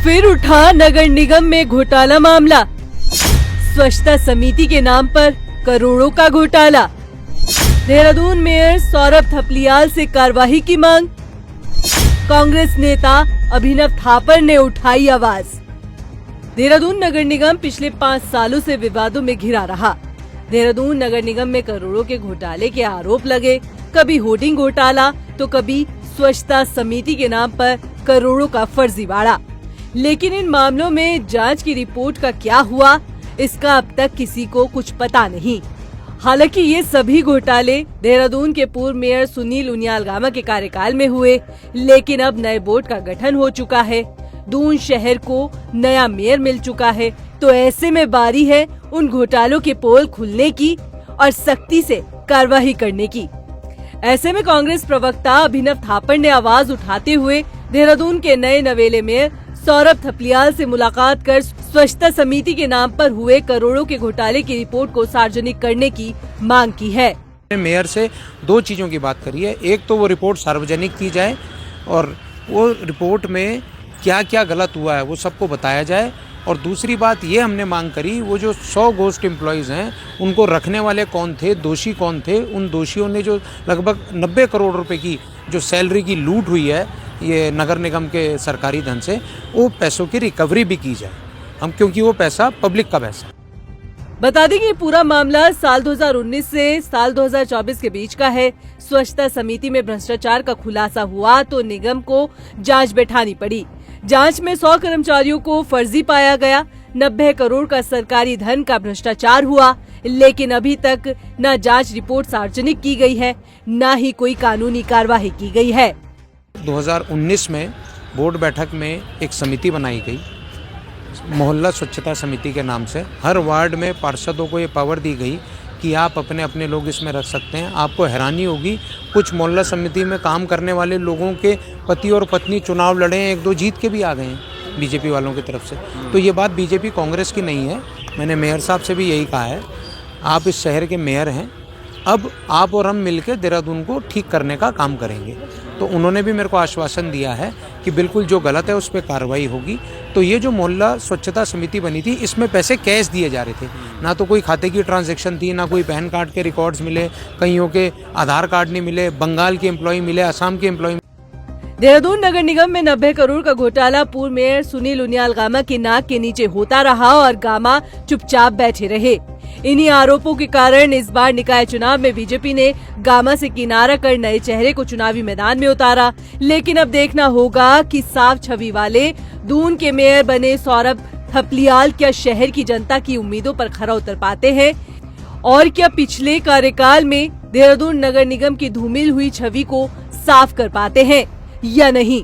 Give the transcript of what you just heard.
फिर उठा नगर निगम में घोटाला मामला। स्वच्छता समिति के नाम पर करोड़ों का घोटाला। देहरादून मेयर सौरभ थपलियाल से कार्रवाई की मांग। कांग्रेस नेता अभिनव थापर ने उठाई आवाज। देहरादून नगर निगम पिछले 5 सालों से विवादों में घिरा रहा। देहरादून नगर निगम में करोड़ों के घोटाले के आरोप लगे। कभी होर्डिंग घोटाला तो कभी स्वच्छता समिति के नाम पर करोड़ों का फर्जीवाड़ा। लेकिन इन मामलों में जांच की रिपोर्ट का क्या हुआ, इसका अब तक किसी को कुछ पता नहीं। हालांकि ये सभी घोटाले देहरादून के पूर्व मेयर सुनील उनियाल गामा के कार्यकाल में हुए, लेकिन अब नए बोर्ड का गठन हो चुका है। दून शहर को नया मेयर मिल चुका है, तो ऐसे में बारी है उन घोटालों के पोल खुलने की और सख्ती से कार्रवाई करने की। ऐसे में कांग्रेस प्रवक्ता अभिनव थापर ने आवाज उठाते हुए देहरादून के नए नवेले मेयर सौरभ थपलियाल से मुलाकात कर स्वच्छता समिति के नाम पर हुए करोड़ों के घोटाले की रिपोर्ट को सार्वजनिक करने की मांग की है। मेयर से 2 चीज़ों की बात करी है। एक तो वो रिपोर्ट सार्वजनिक की जाए और वो रिपोर्ट में क्या क्या गलत हुआ है वो सबको बताया जाए। और दूसरी बात ये हमने मांग करी, वो जो 100 गोस्ट एम्प्लॉयज़ हैं उनको रखने वाले कौन थे, दोषी कौन थे, उन दोषियों ने जो लगभग 90 करोड़ रुपए की जो सैलरी की लूट हुई है ये नगर निगम के सरकारी धन से, वो पैसों की रिकवरी भी की जाए हम, क्योंकि वो पैसा पब्लिक का पैसा। बता दें कि पूरा मामला साल 2019 से साल 2024 के बीच का है। स्वच्छता समिति में भ्रष्टाचार का खुलासा हुआ तो निगम को जांच बैठानी पड़ी। जांच में 100 कर्मचारियों को फर्जी पाया गया। 90 करोड़ का सरकारी धन का भ्रष्टाचार हुआ, लेकिन अभी तक न जांच रिपोर्ट सार्वजनिक की गई है, न ही कोई कानूनी कार्रवाई की गई है। 2019 में बोर्ड बैठक में एक समिति बनाई गई, मोहल्ला स्वच्छता समिति के नाम से। हर वार्ड में पार्षदों को ये पावर दी गई कि आप अपने अपने लोग इसमें रख सकते हैं। आपको हैरानी होगी, कुछ मोहल्ला समिति में काम करने वाले लोगों के पति और पत्नी चुनाव लड़े हैं, 1-2 जीत के भी आ गए हैं बीजेपी वालों की तरफ से। तो ये बात बीजेपी कांग्रेस की नहीं है। मैंने मेयर साहब से भी यही कहा है, आप इस शहर के मेयर हैं, अब आप और हम मिलकर देहरादून को ठीक करने का काम करेंगे। तो उन्होंने भी मेरे को आश्वासन दिया है कि बिल्कुल जो गलत है उस पर कार्रवाई होगी। तो ये जो मोहल्ला स्वच्छता समिति बनी थी, इसमें पैसे कैश दिए जा रहे थे, ना तो कोई खाते की ट्रांजैक्शन थी, ना कोई पैन कार्ड के रिकॉर्ड्स मिले, कईयों के आधार कार्ड नहीं मिले, बंगाल के एम्प्लॉय मिले, असम के एम्प्लॉय। देहरादून नगर निगम में 90 करोड़ का घोटाला पूर्व मेयर सुनील उनियाल गामा की नाक के नीचे होता रहा और गामा चुपचाप बैठे रहे। इन्हीं आरोपों के कारण इस बार निकाय चुनाव में बीजेपी ने गामा से किनारा कर नए चेहरे को चुनावी मैदान में उतारा। लेकिन अब देखना होगा कि साफ छवि वाले दून के मेयर बने सौरभ थपलियाल क्या शहर की जनता की उम्मीदों पर खरा उतर पाते हैं, और क्या पिछले कार्यकाल में देहरादून नगर निगम की धूमिल हुई छवि को साफ कर पाते हैं या नहीं।